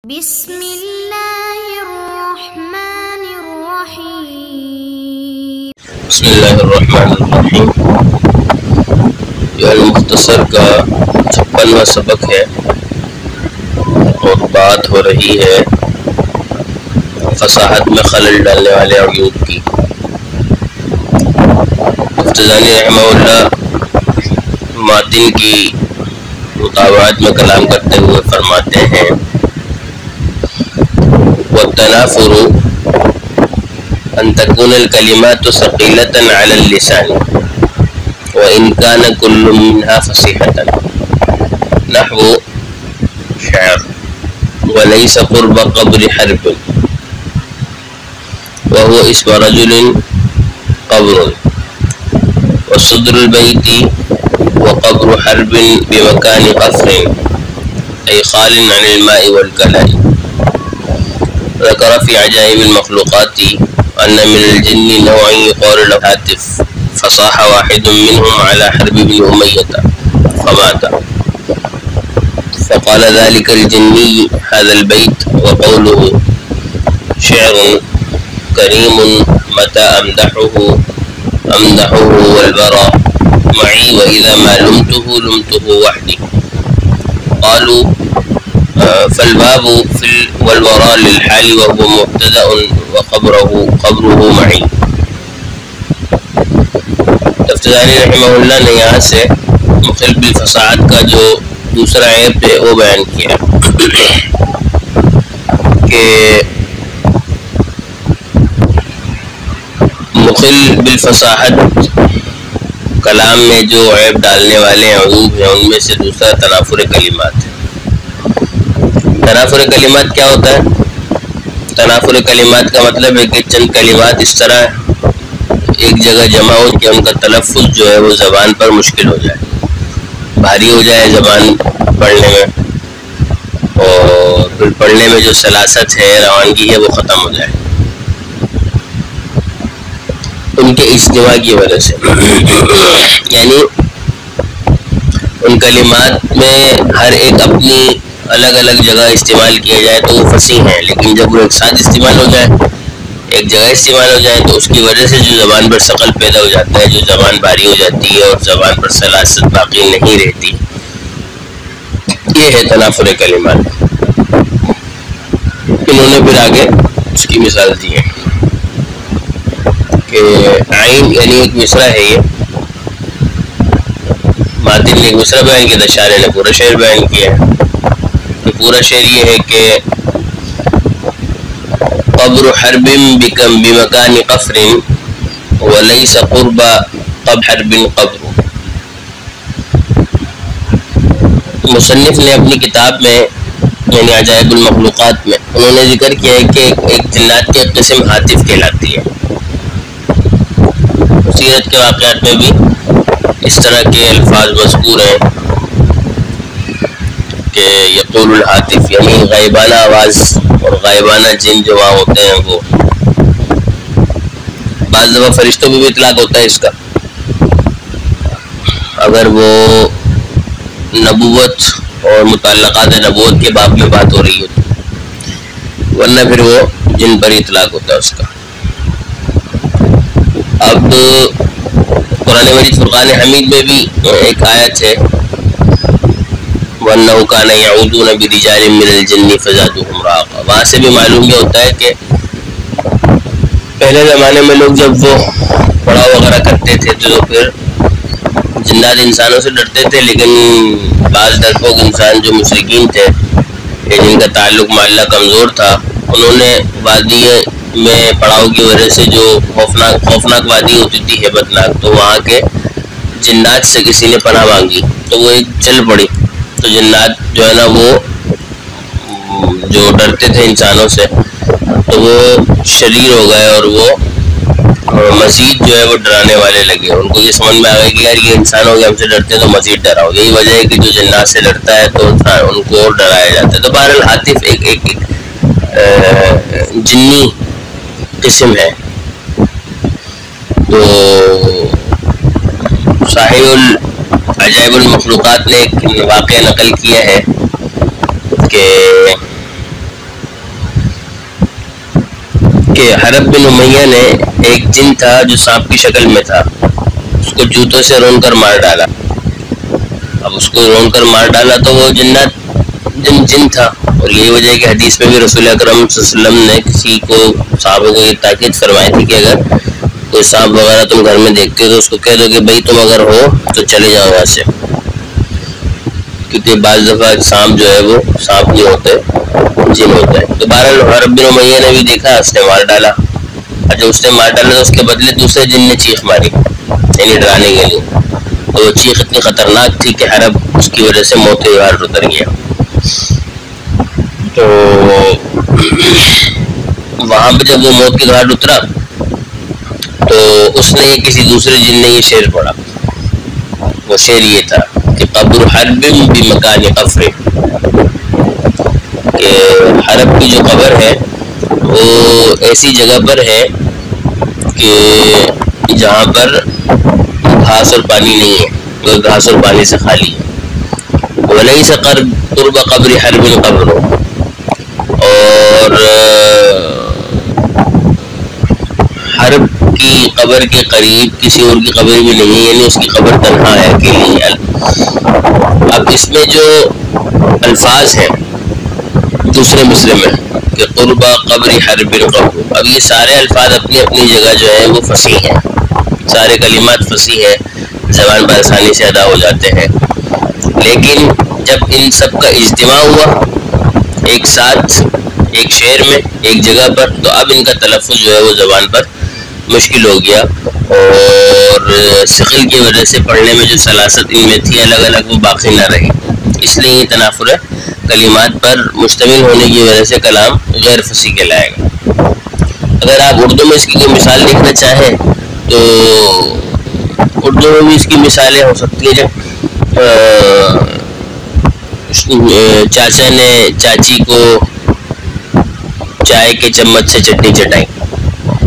بسم اللہ الرحمن الرحیم۔ بسم اللہ الرحمن الرحیم۔ یہ المختصر کا 56واں سبق ہے اور بات ہو رہی ہے فصاحت میں خلل ڈالنے والے عیوب کی۔ مفتزانی رحمہ اللہ ماتن کی مطابعات میں کلام کرتے ہوئے فرماتے ہیں والتنافر أن تكون الكلمات ثقيلة على اللسان وإن كان كل منها فصيحة نحو شعر وليس قرب قبر حرب وهو اسم رجل قبر وصدر البيت وقبر حرب بمكان قفر أي خال عن الماء والكلاء. ذكر في عجائب المخلوقات أن من الجن نوع يقال له هاتف فصاح واحد منهم على حرب بن أمية فمات فقال ذلك الجني هذا البيت وقوله شعر كريم متى أمدحه والبرى معي وإذا ما لمته وحدي. قالوا فالباب في والوراء للحال وهو مبتدأ وقبره معي. مفتزانی رحمہ اللہ نے یہاں سے مخل بالفصاحت کا جو دوسرا عیب ہے وہ بیان کیا کہ مخل بالفصاحت کلام میں جو عیب ڈالنے والے عیوب ہیں ان میں سے دوسرا تنافر کلمات ہے۔ تنافر کلمات کیا ہوتا ہے؟ تنافر کلمات کا مطلب ہے کہ چند کلمات اس طرح ایک جگہ جمع ہو کہ ان کا تلفظ جو ہے وہ زبان پر مشکل ہو جائے، بھاری ہو جائے زبان پڑھنے میں، اور پھر پڑھنے میں جو سلاست ہے روانگی ہے وہ ختم ہو جائے ان کے اجتماع کی وجہ سے۔ یعنی ان کلمات میں ہر ایک اپنی الگ الگ جگہ استعمال کیا جائے تو وہ فصیح ہیں، لیکن جب وہ ایک ساتھ استعمال ہو جائے، ایک جگہ استعمال ہو جائے تو اس کی وجہ سے جو زبان پر ثقل پیدا ہو جاتا ہے، جو زبان بھاری ہو جاتی ہے اور زبان پر سلاست باقی نہیں رہتی، یہ ہے تنافر کلمات۔ انہوں نے پھر آگے اس کی مثال دی ہے کہ عین یعنی ایک مصرع ہے، یہ ماتن نے ایک مصرع بیان کیا تھا، شاعر نے پورا شعر بیان کیا ہے۔ پورا شعر یہ ہے کہ قبر حرب بمکان قفر وليس قرب قبر حرب قبر۔ مصنف نے اپنی کتاب میں یعنی عجائب المخلوقات میں انہوں نے ذکر کیا ہے کہ ایک جنات کی قسم ہاتف کہلاتی ہے۔ سیرت کے واقعات میں بھی اس طرح کے الفاظ مذکور ہیں کہ یقول الہاتف یعنی غائبانہ آواز اور غائبانہ جن جو وہاں ہوتے ہیں وہ، بعض دفعہ فرشتوں میں بھی اطلاق ہوتا ہے اس کا، اگر وہ نبوت اور متعلقات نبوت کے باب میں بات ہو رہی ہو، ورنہ پھر وہ جن پر اطلاق ہوتا ہے اس کا۔ اب قرآن مجید فرقان حمید میں بھی ایک آیت ہے وَأَنَّهُ كَانَ يَعُوذُونَ بِرِجَالٍ مِّنَ الْجِنِّ فَزَادُوهُمْ رَهَقًا۔ وہاں سے بھی معلوم یہ ہوتا ہے کہ پہلے زمانے میں لوگ جب وہ پڑاؤ وغیرہ کرتے تھے تو پھر جنات انسانوں سے ڈرتے تھے، لیکن بعض ڈرپوک انسان جو مشرکین تھے یا جن کا تعلق مع اللہ کمزور تھا، انہوں نے وادی میں پڑاؤ کی وجہ سے جو خوفناک وادی ہوتی تھی ہیبتناک، تو وہاں کے جنات سے کسی نے پناہ مانگی تو وہ ایک چل پڑی، تو جنات جو ہے نا وہ جو ڈرتے تھے انسانوں سے تو وہ شریر ہو گئے اور وہ مزید جو ہے وہ ڈرانے والے لگے۔ ان کو یہ سمجھ میں آ گیا کہ یار یہ انسان ہو گیا ہم سے ڈرتے ہیں تو مزید ڈراؤ، یہی وجہ ہے کہ جو جنات سے ڈرتا ہے تو ان کو اور ڈرایا جاتا ہے۔ تو بہرحال ہاتف ایک جنی قسم ہے۔ تو صاحب عجائب المخلوقات نے ایک واقعہ نقل کیا ہے کہ کہ حرب بن امیہ نے ایک جن تھا جو سانپ کی شکل میں تھا، اس کو جوتوں سے رون کر مار ڈالا. اب اس کو رون کر مار ڈالا تو وہ جن تھا، اور یہی وجہ ہے کہ حدیث میں بھی رسول اکرم صلی اللہ علیہ وسلم نے کسی کو صحابہ کو یہ تاکید فرمائی تھی کہ اگر کوئی سانپ وغیرہ تم گھر میں دیکھتے ہو تو اس کو کہہ دو کہ بھائی تم اگر ہو تو چلے جاؤ وہاں سے، کیونکہ بعض دفعہ سانپ جو ہے وہ سانپ نہیں ہوتے، جن ہوتا ہے. تو بہرحال حرب بن امیہ نے بھی دیکھا، اس نے مار ڈالا، اور جب اس نے مار ڈالا تو اس کے بدلے دوسرے جن نے چیخ ماری، یعنی ڈرانے کے لیے. تو وہ چیخ اتنی خطرناک تھی کہ حرب اس کی وجہ سے موت کے گھاٹ اتر گیا. تو وہاں پہ جب وہ موت کے گھاٹ اترا تو اس نے کسی دوسرے جن نے یہ شعر پڑھا. وہ شعر یہ تھا کہ قبر حرب بمکان قفر، کہ حرب کی جو قبر ہے وہ ایسی جگہ پر ہے کہ جہاں پر گھاس اور پانی نہیں ہے، وہ گھاس اور پانی سے خالی ہے. وَلَيْسَ قُرْبَ قَبْرِ حَرْبٍ قَبْرٌ، اور حرب کی قبر کے قریب کسی اور کی قبر بھی نہیں ہے، یعنی اس کی قبر تنہا ہے، اکیلی ہے. اب اس میں جو الفاظ ہیں دوسرے مصرع میں کہ قرب قبر حرب قبر، اب یہ سارے الفاظ اپنی اپنی جگہ جو ہے وہ فصیح ہیں، سارے کلمات فصیح ہیں، زبان پر آسانی سے ادا ہو جاتے ہیں. لیکن جب ان سب کا اجتماع ہوا ایک ساتھ ایک شعر میں ایک جگہ پر، تو اب ان کا تلفظ جو ہے وہ زبان پر مشکل ہو گیا، اور ثقل کی وجہ سے پڑھنے میں جو سلاست ان میں تھی الگ الگ وہ باقی نہ رہی. اس لیے یہ تنافر کلمات پر مشتمل ہونے کی وجہ سے کلام غیر فصیح کہلائے گا. اگر آپ اردو میں اس کی کوئی مثال دیکھنا چاہیں تو اردو میں بھی اس کی مثالیں ہو سکتی ہیں. چاچا نے چاچی کو چائے کے چمچ سے چٹنی چٹائی،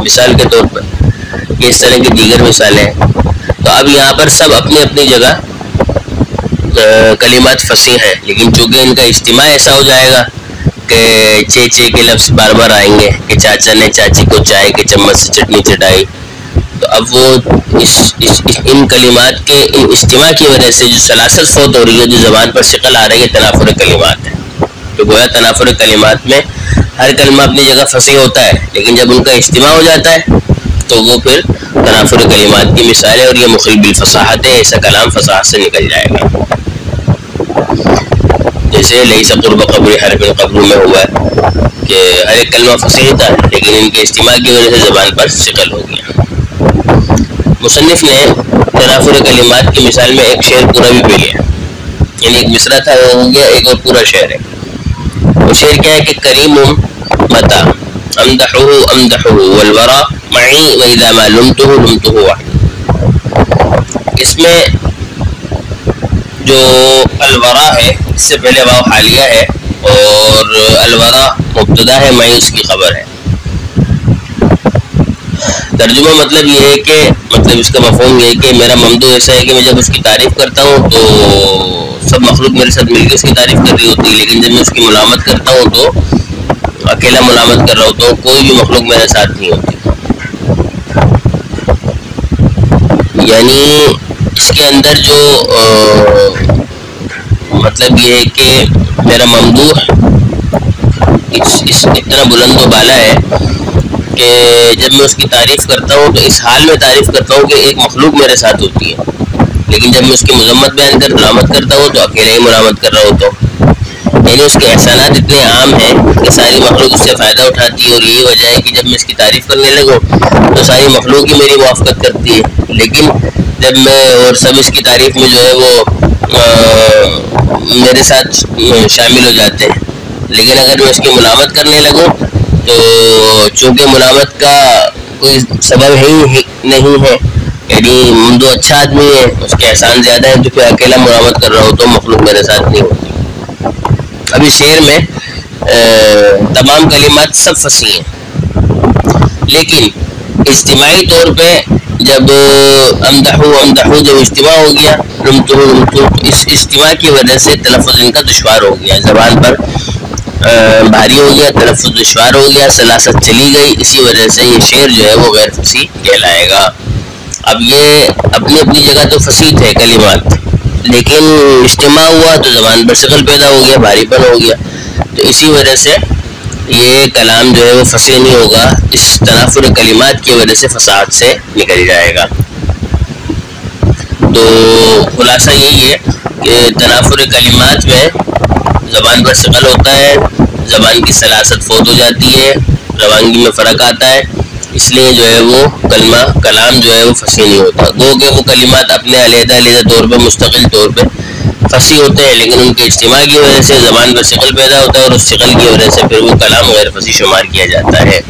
مثال کے طور پر. یہ اس طرح کی دیگر مثالیں ہیں. تو اب یہاں پر سب اپنی اپنی جگہ کلمات فصیح ہیں، لیکن چونکہ ان کا اجتماع ایسا ہو جائے گا کہ چے کے لفظ بار بار آئیں گے کہ چاچا نے چاچی کو چائے کے چمچ سے چٹنی چٹائی، تو اب وہ ان کلمات کے ان اجتماع کی وجہ سے جو سلاست فوت ہو رہی ہے، جو زبان پر ثقل آ رہی ہے، تنافر کلمات ہے. تو گویا تنافر کلمات میں ہر کلمہ اپنی جگہ فصیح ہوتا ہے، لیکن جب ان کا اجتماع ہو جاتا ہے تو وہ پھر تنافر کلمات کی مثال ہے، اور یہ مخل بالفصاحت ہے، ایسا کلام فصاحت سے نکل جائے گا. جیسے لیس قرب قبر حرب قبر میں ہوا ہے کہ ہر ایک کلمہ فصیح تھا، لیکن ان کے اجتماع کی وجہ سے زبان پر ثقل ہو گیا. مصنف نے تنافر کلمات کی مثال میں ایک شعر پورا بھی پہ لیا، یعنی ایک مصرع تھا وہ ہو گیا، ایک اور پورا شعر ہے. وہ شعر کیا ہے کہ کریم متا امدحہ امدحہ والورا معی واذا ما لمتہ لمتہ وحدہ. اس میں جو الورا ہے اس سے پہلے واو حالیہ ہے، اور الورا مبتدا ہے، معی اس کی خبر ہے. ترجمہ مطلب یہ ہے کہ مطلب اس کا مفہوم یہ ہے کہ میرا ممدوح ایسا ہے کہ میں جب اس کی تعریف کرتا ہوں تو سب مخلوق میرے ساتھ مل کے اس کی تعریف کر رہی ہوتی ہے، لیکن جب میں اس کی ملامت کرتا ہوں تو اکیلا ملامت کر رہا ہوتا ہوں، کوئی بھی مخلوق میرے ساتھ نہیں ہوتی. یعنی اس کے اندر جو مطلب یہ ہے کہ میرا ممدوح اس اتنا بلند و بالا ہے کہ جب میں اس کی تعریف کرتا ہوں تو اس حال میں تعریف کرتا ہوں کہ ایک مخلوق میرے ساتھ ہوتی ہے، لیکن جب میں اس کی مذمت بیان کر ملامت کرتا ہوں تو اکیلے ہی ملامت کر رہا ہوتا ہوں. یعنی اس کے احسانات اتنے عام ہیں کہ ساری مخلوق اس سے فائدہ اٹھاتی ہے، اور یہی وجہ ہے کہ جب میں اس کی تعریف کرنے لگوں تو ساری مخلوق ہی میری موافقت کرتی ہے. لیکن جب میں اور سب اس کی تعریف میں جو ہے وہ میرے ساتھ شامل ہو جاتے ہیں، لیکن اگر میں اس کی ملامت کرنے لگوں تو چونکہ ملامت کا کوئی سبب ہی نہیں ہے، یعنی ممدوح اچھا آدمی ہے، اس کے احسان زیادہ ہے، تو پھر اکیلا ملامت کر رہا ہو تو مخلوق میرے ساتھ نہیں ہوتی. اب اس شعر میں تمام کلمات سب فصیح ہیں، لیکن اجتماعی طور پہ جب امدحو امدحو جب اجتماع ہو گیا، لمتو لمتو، اس اجتماع کی وجہ سے تلفظ ان کا دشوار ہو گیا، زبان پر بھاری ہو گیا، تلفظ دشوار ہو گیا، سلاست چلی گئی، اسی وجہ سے یہ شعر جو ہے وہ غیر فصیح کہلائے گا۔ اب یہ اپنی اپنی جگہ تو فصیح ہے کلمات، لیکن اجتماع ہوا تو زبان پر ثقل پیدا ہو گیا، بھاری پن ہو گیا، تو اسی وجہ سے یہ کلام جو ہے وہ فصیح نہیں ہوگا، اس تنافر کلمات کی وجہ سے فصاحت سے نکل جائے گا۔ تو خلاصہ یہی ہے کہ تنافر کلمات میں زبان پر ثقل ہوتا ہے، زبان کی سلاست فوت ہو جاتی ہے، روانگی میں فرق آتا ہے، اس لیے جو ہے وہ کلام جو ہے وہ فصیح نہیں ہوتا۔ گو کہ وہ کلمات اپنے علیحدہ طور پہ مستقل طور پہ فصیح ہوتے ہیں، لیکن ان کے اجتماع کی وجہ سے زبان پر ثقل پیدا ہوتا ہے، اور اس ثقل کی وجہ سے پھر وہ کلام غیر فصیح شمار کیا جاتا ہے۔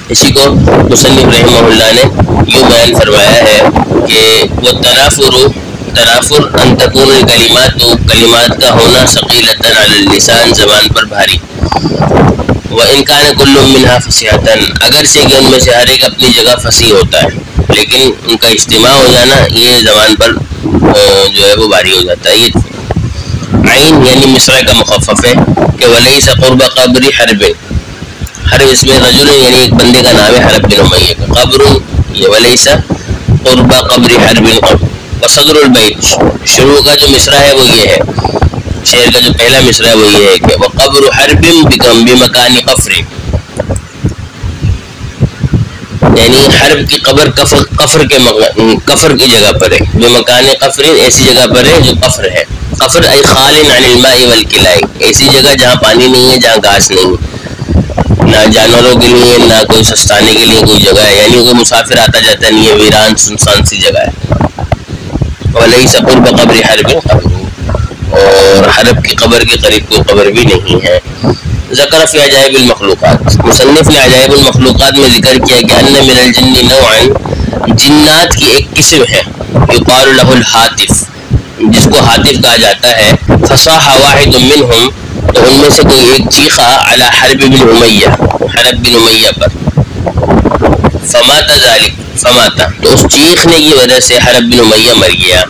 اسی کو مصنف رحمہ اللہ نے یوں بیان فرمایا ہے کہ وہ تنافر ان تکون الکلمات، کلمات کا ہونا ثقیلۃ علی اللسان، زبان پر بھاری، وَإِنْ كَانَ كُلٌّ مِّنْهَا فَصِيحَةً، اگرچہ کہ ان میں سے ہر ایک اپنی جگہ فصیح ہوتا ہے، لیکن ان کا اجتماع ہو جانا یہ زبان پر جو ہے وہ بھاری ہو جاتا ہے۔ یہ عین یعنی مصرع کا مخفف ہے کہ وَلَيْسَ قُرْبَ قَبْرِ حَرْبٍ، حرب اس میں رجل یعنی ایک بندے کا نام ہے، حرب بن امیہ کا، قبر یہ وَلَيْسَ قُرْبَ قَبْرِ حَرْبٍ، وصدر البیت، شروع کا جو مصرع ہے وہ یہ ہے، شعر کا جو پہلا مصرع ہے وہ یہ ہے کہ وَقَبْرُ حَرْبٍ بِمَكَانِ قَفْرٍ، یعنی حرب کی قبر کفر کی جگہ پر ہے، بِمَكَانِ قَفْرٍ ایسی جگہ پر ہے جو قفر ہے، قفر ای خال عن الماء والکلاء، ایسی جگہ جہاں پانی نہیں ہے، جہاں گھاس نہیں ہے، نہ جانوروں کے لیے نہ کوئی سستانے کے لیے کوئی جگہ ہے، یعنی کوئی مسافر آتا جاتا نہیں ہے، ویران سنسان سی جگہ ہے۔ وَلَيْسَ قُرْبَ قَبْرِ حَرْبٍ قَبْرٌ، اور حرب کی قبر کے قریب کوئی قبر بھی نہیں ہے۔ ذکر فی عجائب المخلوقات، مصنف نے عجائب المخلوقات میں ذکر کیا کہ ان من الجن نوعا، جنات کی ایک قسم ہے، یقال له الحاطف، جس کو حاطف کہا جاتا ہے، فصاح واحد منہم، تو ان میں سے کوئی ایک چیخا علی حرب بن امیہ، حرب بن امیہ پر، فمات ذالک، فماتا، تو اس چیخنے کی وجہ سے حرب بن امیہ مر گیا،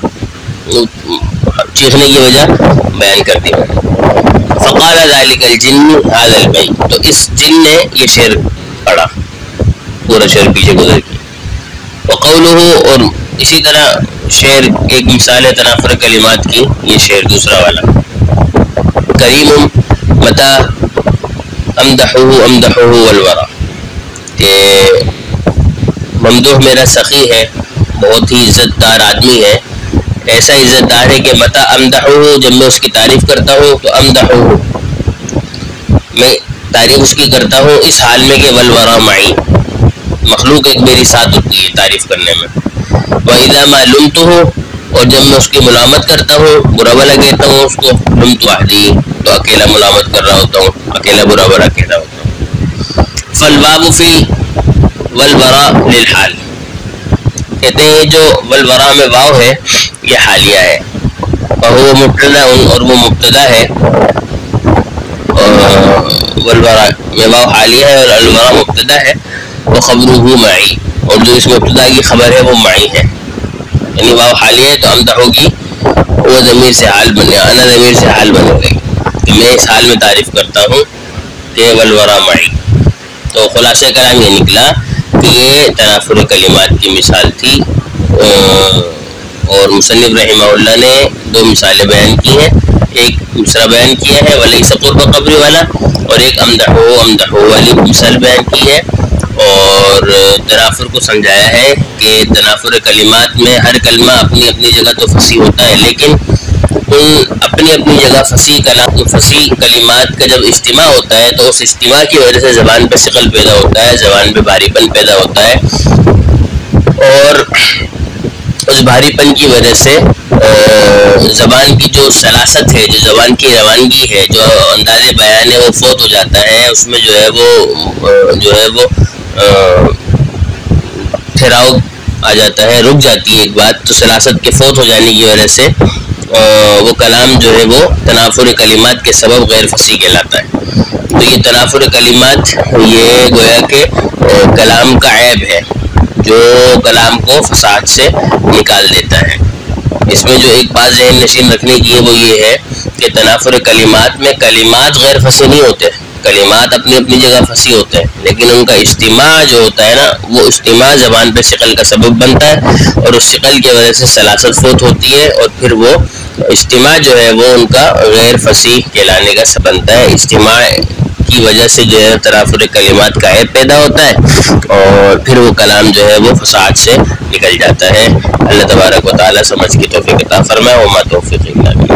چیخنے کی وجہ بیان کر دی۔ فقال ذالک الجن هذا البیت، تو اس جن نے یہ شعر پڑھا، پورا شعر پیچھے گزر کیا۔ وقولہ، اور اسی طرح شعر ایک مثال ہے تنافر کلمات کی، یہ شعر دوسرا والا، کریم متا امدحہ والورا، کہ ممدوح میرا سخی ہے، بہت ہی عزت دار آدمی ہے، ایسا عزت دار ہے کہ متا امدحہ، جب میں اس کی تعریف کرتا ہوں تو امدحہ، میں تعریف اس کی کرتا ہوں اس حال میں کہ والورا معی، مخلوق ایک میری ساتھ ہوتی ہے تعریف کرنے میں، وَإِذَا مَا لُمْتُهُ، اور جب میں اس کی ملامت کرتا ہوں، برا بھلا کہتا ہوں اس کو، لُمْتُ وحدی، تو اکیلا ملامت کر رہا ہوتا ہوں، اکیلا برا بھلا کہہ رہا ہوتا ہوں۔ فالباب فی والورا للحال، کہتے ہیں جو والورا میں واو ہے یہ حالیہ ہے، وہو مبتدا، اور وہ مبتدا ہے، والورا میں واو حالیہ ہے اور الورا مبتدا ہے، وخبرہ معی، اور جو اس مبتدا کی خبر ہے وہ معی ہے، یعنی واو حالیہ ہے تو امدح ہوگی، وہ ضمیر سے حال بنے، انا ضمیر سے حال بن گئی، کہ میں اس حال میں تعریف کرتا ہوں کہ والورا معی۔ تو خلاصہ کلام یہ نکلا کہ یہ تنافر کلمات کی مثال تھی، اور مصنف رحمہ اللہ نے دو مثالیں بیان کی ہیں، ایک مصرع بیان کیا ہے ولیس قرب قبر والا، اور ایک امدحو والی مثال بیان کی ہے، اور تنافر کو سمجھایا ہے کہ تنافر کلمات میں ہر کلمہ اپنی اپنی جگہ تو فصیح ہوتا ہے، لیکن ان اپنی اپنی جگہ فصیح کلمات کا جب اجتماع ہوتا ہے تو اس اجتماع کی وجہ سے زبان پہ ثقل پیدا ہوتا ہے، زبان پہ بھاری پن پیدا ہوتا ہے، اور اس بھاری پن کی وجہ سے زبان کی جو سلاست ہے، جو زبان کی روانگی ہے، جو انداز بیان ہے وہ فوت ہو جاتا ہے، اس میں جو ہے وہ ٹھہراؤ آ جاتا ہے، رک جاتی ہے ایک بات، تو سلاست کے فوت ہو جانے کی وجہ سے وہ کلام جو ہے وہ تنافر کلمات کے سبب غیر فصیح کہلاتا ہے۔ تو یہ تنافر کلمات یہ گویا کہ کلام کا عیب ہے جو کلام کو فساد سے نکال دیتا ہے۔ اس میں جو ایک بات ذہن نشین رکھنے کی ہے وہ یہ ہے کہ تنافر کلمات میں کلمات غیر فصیح نہیں ہوتے، کلمات اپنی اپنی جگہ فصیح ہوتے ہیں، لیکن ان کا اجتماع جو ہوتا ہے نا وہ اجتماع زبان پہ ثقل کا سبب بنتا ہے، اور اس ثقل کی وجہ سے سلاست فوت ہوتی ہے، اور پھر وہ اجتماع جو ہے وہ ان کا غیر فصیح کہلانے کا سبب بنتا ہے۔ اجتماع کی وجہ سے جو ہے تنافر کلمات کا عیب پیدا ہوتا ہے، اور پھر وہ کلام جو ہے وہ فساد سے نکل جاتا ہے۔ اللہ تبارک و تعالی سمجھ کی توفیق عطا فرمائے۔ وما توفیق الا باللہ۔